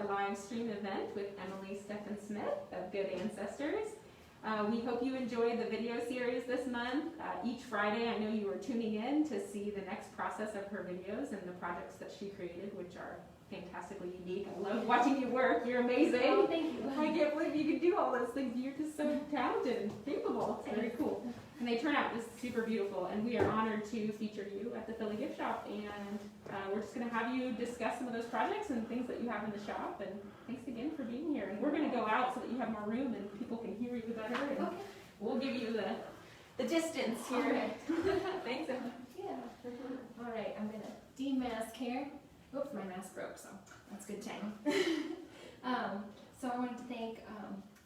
our live stream event with Emilie, Steffen Smith of Good Ancestors. We hope you enjoyed the video series this month. Each Friday, I know you are tuning in to see the next process of her videos and the projects that she created, which are fantastically unique. I love watching you work. You're amazing. Oh, thank you. I can't believe you can do all those things. You're just so talented and capable. It's very cool. And they turn out just super beautiful. And we are honored to feature you at the Filley gift shop. And we're just going to have you discuss some of those projects and things that you have in the shop. And thanks again for being here. And we're going to go out so that you have more room and people can hear you better. And Okay. we'll give you the distance here. Okay. Thanks, Emma. Yeah. All right, I'm going to demask here. Oops, my mask broke, so that's good timing. So I wanted to thank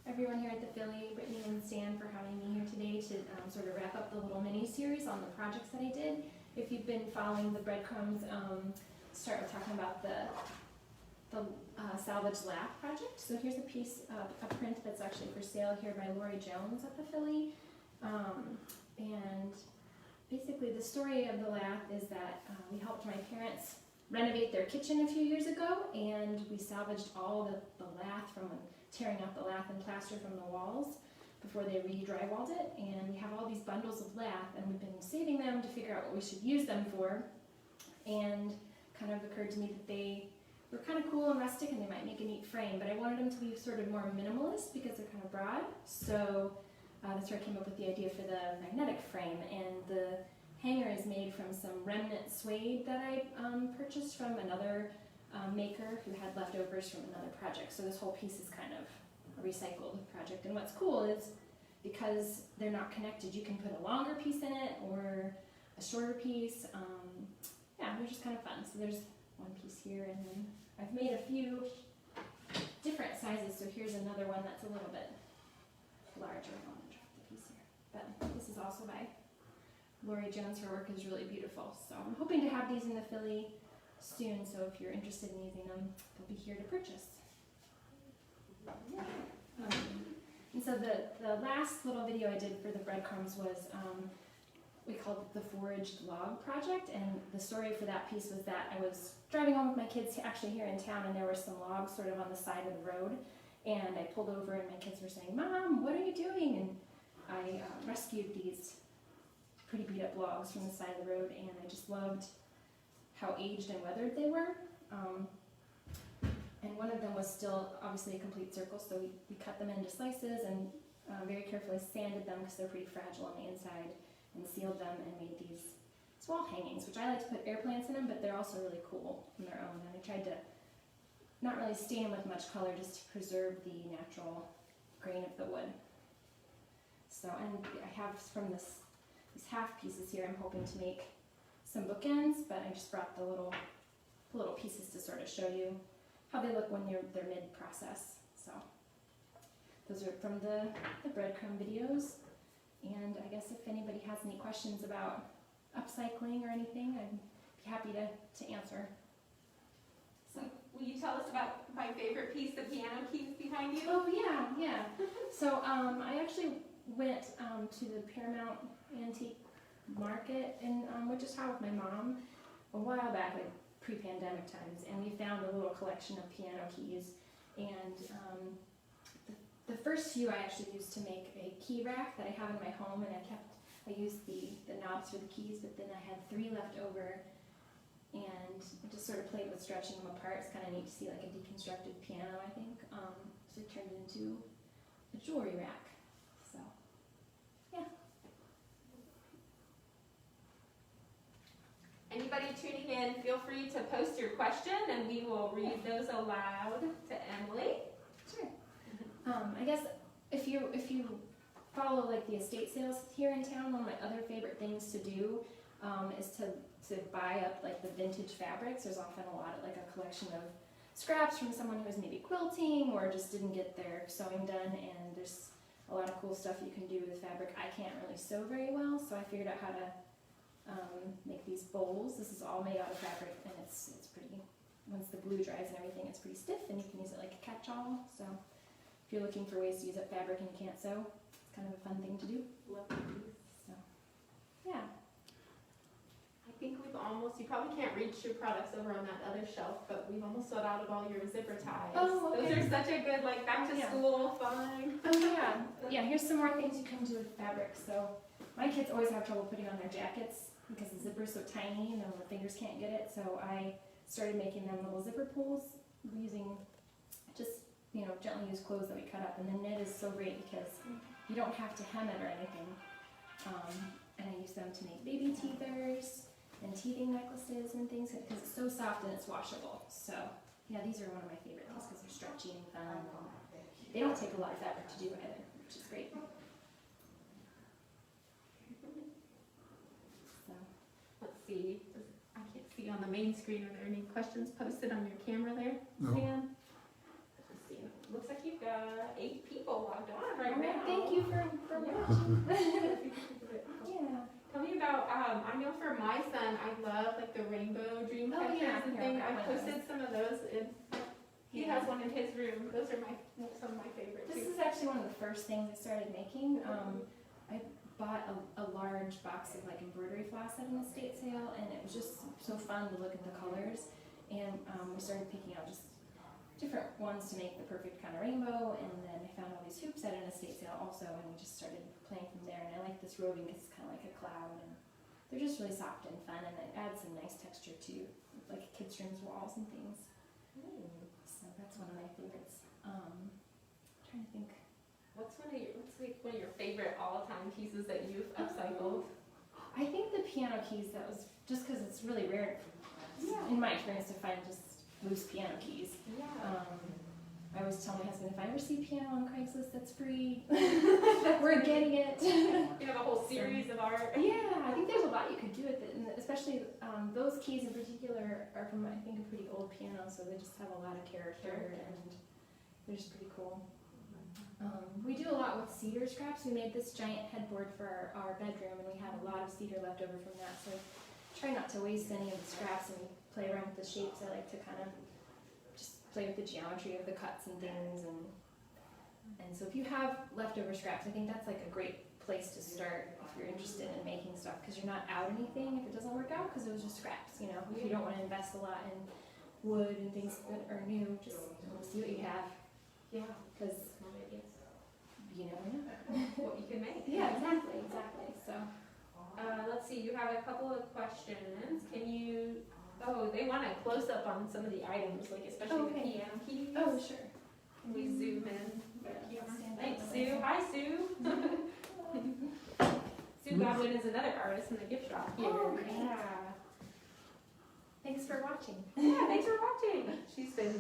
everyone here at the Filley, Brittany and Stan, for having me here today to sort of wrap up the little mini-series on the projects that I did. If you've been following the breadcrumbs, start with talking about the salvage lath project. So here's a piece of a print that's actually for sale here by Lori Jones at the Filley. And basically the story of the lath is that we helped my parents renovate their kitchen a few years ago, and we salvaged all the lath from tearing out the lath and plaster from the walls before they re-drywalled it. And we have all these bundles of lath, and we've been saving them to figure out what we should use them for. And kind of occurred to me that they were kind of cool and rustic, and they might make a neat frame, but I wanted them to be sort of more minimalist because they're kind of broad. So that's where I came up with the idea for the magnetic frame. And the hanger is made from some remnant suede that I purchased from another maker who had leftovers from another project. So this whole piece is kind of a recycled project. And what's cool is because they're not connected, you can put a longer piece in it or a shorter piece. Yeah, they're just kind of fun. So there's one piece here, and then I've made a few different sizes. So here's another one that's a little bit larger. I want to drop the piece here. But this is also by Lori Jones. Her work is really beautiful. So I'm hoping to have these in the Filley soon, so if you're interested in using them, they'll be here to purchase. And so the last little video I did for the breadcrumbs was, we called it the Foraged Log Project, and the story for that piece was that I was driving home with my kids actually here in town, and there were some logs sort of on the side of the road, and I pulled over and my kids were saying, "Mom, what are you doing?" And I rescued these pretty beat up logs from the side of the road, and I just loved how aged and weathered they were. And one of them was still obviously a complete circle, so we cut them into slices and very carefully sanded them because they're pretty fragile on the inside, and sealed them and made these wall hangings, which I like to put air plants in them, but they're also really cool on their own. And I tried to not really stain them with much color just to preserve the natural grain of the wood. So, and I have from these half pieces here, I'm hoping to make some bookends, but I just brought the little pieces to sort of show you how they look when they're mid-process. So those are from the breadcrumb videos. And I guess if anybody has any questions about upcycling or anything, I'd be happy to answer. So, will you tell us about my favorite piece, the piano keys behind you? Oh yeah. So I actually went to the Paramount Antique Market in Wichita with my mom a while back, like pre-pandemic times, and we found a little collection of piano keys. And the first few I actually used to make a key rack that I have in my home, and I used the knobs for the keys, but then I had 3 left over, and I just sort of played with stretching them apart. It's kind of neat to see like a deconstructed piano, I think. So it turned into a jewelry rack. So, yeah. Anybody tuning in, feel free to post your question and we will read those aloud to Emilie. Sure. I guess if you follow like the estate sales here in town, one of my other favorite things to do is to buy up like the vintage fabrics. There's often like a collection of scraps from someone who was maybe quilting or just didn't get their sewing done, and there's a lot of cool stuff you can do with fabric. I can't really sew very well, so I figured out how to make these bowls. This is all made out of fabric, and it's pretty, once the glue dries and everything, it's pretty stiff, and you can use it like a catch-all. So if you're looking for ways to use up fabric and you can't sew, it's kind of a fun thing to do. Love these. So, yeah. I think you probably can't reach your products over on that other shelf, but we've almost sold out of all your zipper ties. Oh, okay. Those are such a good, like, back to school fun. Oh yeah, yeah. Here's some more things you can do with fabric. So my kids always have trouble putting on their jackets because the zipper's so tiny and then the fingers can't get it. So I started making them little zipper pulls using just gently used clothes that we cut up. And the knit is so great because you don't have to hem it or anything. And I use them to make baby teethers and teething necklaces and things because it's so soft and it's washable. So yeah, these are one of my favorite things because they're stretchy and fun. They don't take a lot of fabric to do either, which is great. So Let's see. I can't see on the main screen. Are there any questions posted on your camera there, No. Stan? Let's see. Looks like you've got 8 people logged on right now. Thank you for watching. Yeah. Tell me about, I know for my son, I love like the rainbow dream Oh, catchers yeah. and Here, things. I've I got one of posted some of those and he has one in his room. Those are some of my favorites This too. is actually one of the first things I started making. I bought a large box of like embroidery floss at an estate sale, and it was just so fun to look at the colors. And we started picking out just different ones to make the perfect kind of rainbow. And then I found all these hoops at an estate sale also, and we just started playing from there. And I like this roving because it's kind of like a cloud, and they're just really soft and fun, and it adds some nice texture to like kids' rooms, walls, and things. So that's one of my favorites. Trying to think. What's one of your favorite all-time pieces that you've upcycled? I think the piano keys, that was just because it's really rare, in my experience, to find just loose piano keys. Yeah. I always tell my husband, if I ever see a piano on Craigslist that's free, we're getting it. You have a whole series of art. Yeah, I think there's a lot you could do with it, and especially those keys in particular are from, I think, a pretty old piano, so they just have a lot of character, and they're just pretty cool. We do a lot with cedar scraps. We made this giant headboard for our bedroom, and we had a lot of cedar left over from that, so try not to waste any of the scraps and play around with the shapes. I like to kind of just play with the geometry of the cuts and things, and so if you have leftover scraps, I think that's like a great place to start if you're interested in making stuff, because you're not out anything if it doesn't work out, because it was just scraps, if you don't want to invest a lot in wood and things that are new, just see what you have. Yeah. Because you never know What you can make. Yeah, exactly. So Let's see, you have a couple of questions. They want a close up on some of the items, like especially the piano keys. oh sure. Can we zoom in? Yeah, I'll stand Thanks, up. Sue. Hi, Sue. Sue Godwin is another artist in the gift shop here. Oh, great. Thanks for watching. Yeah, thanks for watching. She's been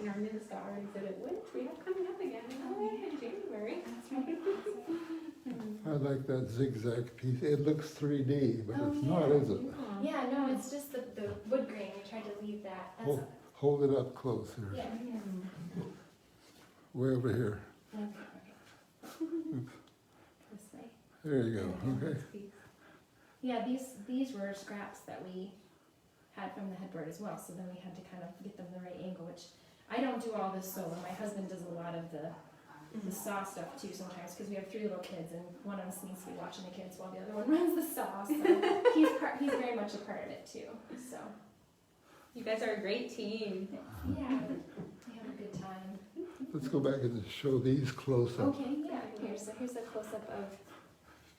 in our Minnesota art exhibit, which we have coming up again in January. That's right. I like that zigzag piece. It looks 3D, but Oh, it's yeah. not, is it? Yeah, no, it's just the wood grain. We tried to leave that. That's Hold it up closer. yeah. Way over here. Okay. This way. There you go. Okay. Yeah, these were scraps that we had from the headboard as well, so then we had to kind of get them the right angle, which I don't do all this solo. My husband does a lot of the saw stuff too sometimes, because we have 3 little kids, and one of us needs to be watching the kids while the other one runs the saw, so he's very much a part of it too. So You guys are a great team. yeah, we have a good time. Let's go back and show these close up. Okay, yeah, here's a close-up of,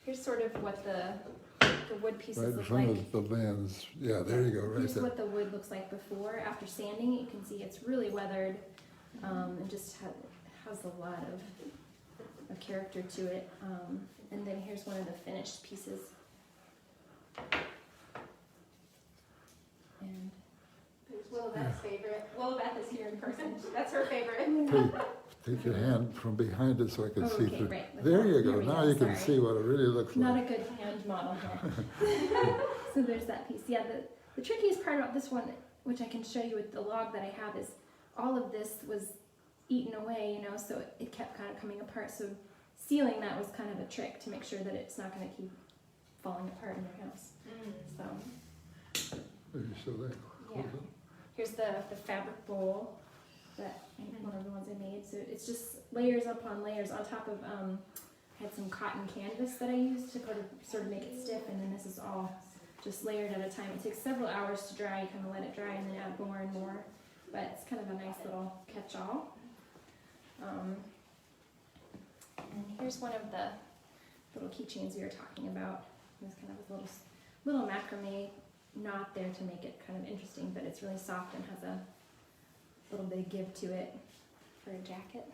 here's sort of what the wood pieces Right in look front like. of the lens. Yeah, there you go, right Here's there. what the wood looks like before. After sanding, you can see it's really weathered, and just has a lot of character to it. And then here's one of the finished pieces. And There's Willowbeth's favorite. Willowbeth is here in person. That's her favorite. Take your hand from behind it so I can see okay, through. right. There you Here go. we Now you can sorry. see what it really looks Not like. a good hand model here. So there's that piece. Yeah, the trickiest part about this one, which I can show you with the log that I have, is all of this was eaten away, so it kept kind of coming apart. So sealing that was kind of a trick to make sure that it's not going to keep falling apart in your house. So There you show that. yeah, here's the fabric bowl that one of the ones I made. So it's just layers upon layers on top of. I had some cotton canvas that I used to sort of make it stiff, and then this is all just layered at a time. It takes several hours to dry. You kind of let it dry and then add more and more. But it's kind of a nice little catch-all. And here's one of the little keychains we were talking about. It's kind of a little macrame knot there to make it kind of interesting, but it's really soft and has a little bit of give to it for a jacket.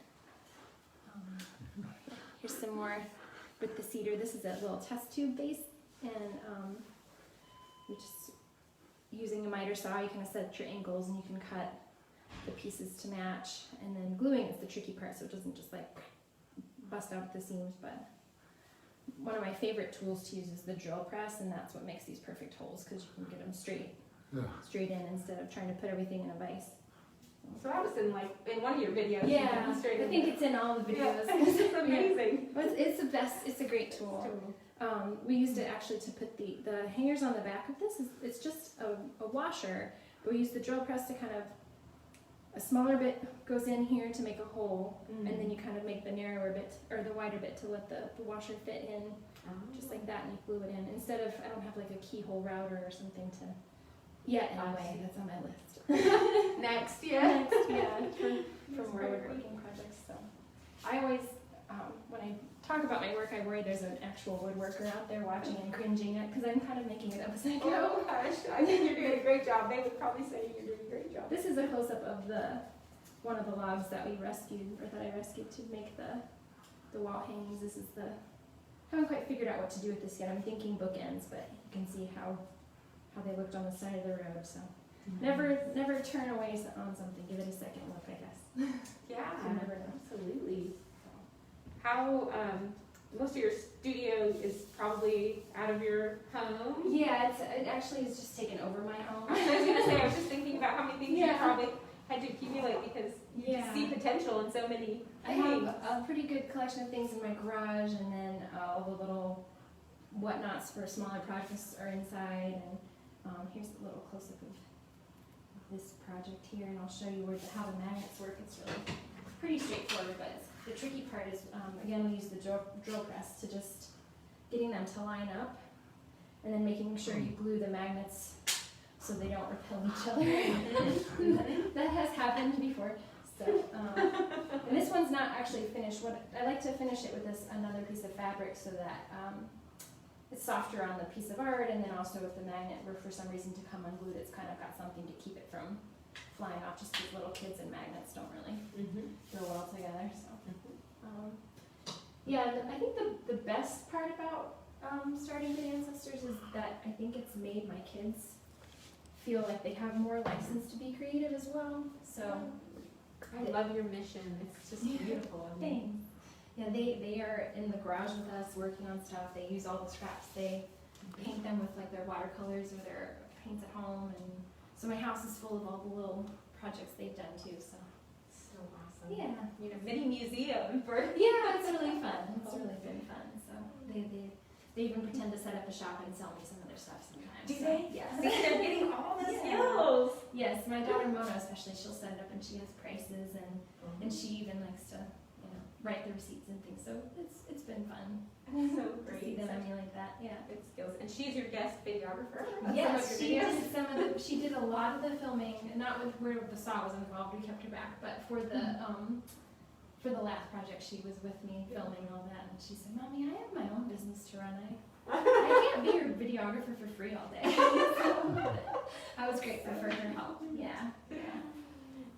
Here's some more with the cedar. This is a little test tube base, and we just using a miter saw, you kind of set your angles and you can cut the pieces to match, and then gluing is the tricky part, so it doesn't just like bust out at the seams. But one of my favorite tools to use is the drill press, and that's what makes these perfect holes, because you can get them straight in instead of trying to put everything in a vise. So that was in one of your videos. Yeah, I think it's in all the videos. It's amazing. But it's the best. It's a great tool. We used it actually to put the hangers on the back of this. It's just a washer, but we use the drill press to kind of, a smaller bit goes in here to make a hole, and then you kind of make the narrower bit or the wider bit to let the washer fit in, just like that, and you glue it in. Instead of, I don't have like a keyhole router or something to. Yeah, anyway, that's on my list. Next, yeah. For more woodworking projects. So I always, when I talk about my work, I worry there's an actual woodworker out there watching and cringing at, because I'm kind of making it up as I go. Oh gosh, I think you're doing a great job. They would probably say you're doing a great job. This is a close-up of one of the logs that I rescued to make the wall hangings. This is haven't quite figured out what to do with this yet. I'm thinking bookends, but you can see how they looked on the side of the road. So never turn away on something. Give it a second look, I guess. Yeah, You never know. absolutely. How most of your studio is probably out of your home? Yeah, it actually is just taken over my home. I was gonna say, I was just thinking about how many things you Yeah. probably had to accumulate, because you Yeah. see potential in so many I things. have a pretty good collection of things in my garage, and then all the little whatnots for smaller projects are inside. And here's a little close-up of this project here, and I'll show you how the magnets work. It's really pretty straightforward, but the tricky part is, again, we use the drill press to just getting them to line up, and then making sure you glue the magnets so they don't repel each other. That has happened before. So, and this one's not actually finished. What I like to finish it with another piece of fabric, so that it's softer on the piece of art, and then also if the magnet were for some reason to come unglued, it's kind of got something to keep it from flying off. Just because little kids and magnets don't really go well together. So, yeah, and I think the best part about starting Good Ancestors is that I think it's made my kids feel like they have more license to be creative as well. So I love your mission. It's just beautiful. I mean, thanks. Yeah, they are in the garage with us working on stuff. They use all the scraps. They paint them with like their watercolors or their paints at home, and so my house is full of all the little projects they've done too. So awesome. yeah, You know, mini museum for. yeah, it's really fun. It's really been fun. So they even pretend to set up a shop and sell me some of their stuff sometimes. Do so, they? Yes. See, they're getting all the Yeah. skills. Yes, my daughter Mona especially, she'll set it up and she has prices, and she even likes to, write the receipts and things. So it's been fun So to see great. them emulate that. Yeah. Good skills. And she's your guest videographer. Yes, she did a lot of the filming, not with where the saw was involved. We kept her back, but for the last project, she was with me filming all that, and she said, "Mommy, I have my own business to run. I can't be your videographer for free all day." I was grateful for her help. Yeah.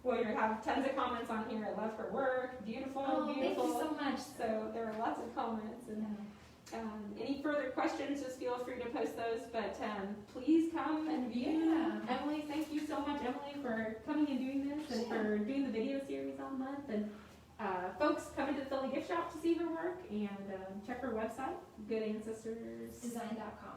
Well, you have tons of comments on here. I love her work. Beautiful, Oh, beautiful. thank you so much. So there are lots of comments. And any further questions, just feel free to post those. But please come and view. Yeah. Emily, thank you so much, Emily, for coming and doing this, and for doing the video series all month. And folks, come into the Filley gift shop to see her work, and check her website, goodancestors.com.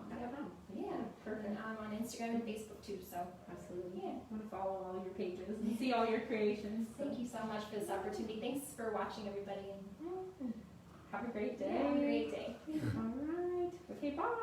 Yeah, perfect. And I'm on Instagram and Facebook too, so Absolutely. yeah. I want to follow all your pages and see all your creations. So. Thank you so much for this opportunity. Thanks for watching, everybody. Have a great day. Have a great day. All right. Okay, bye.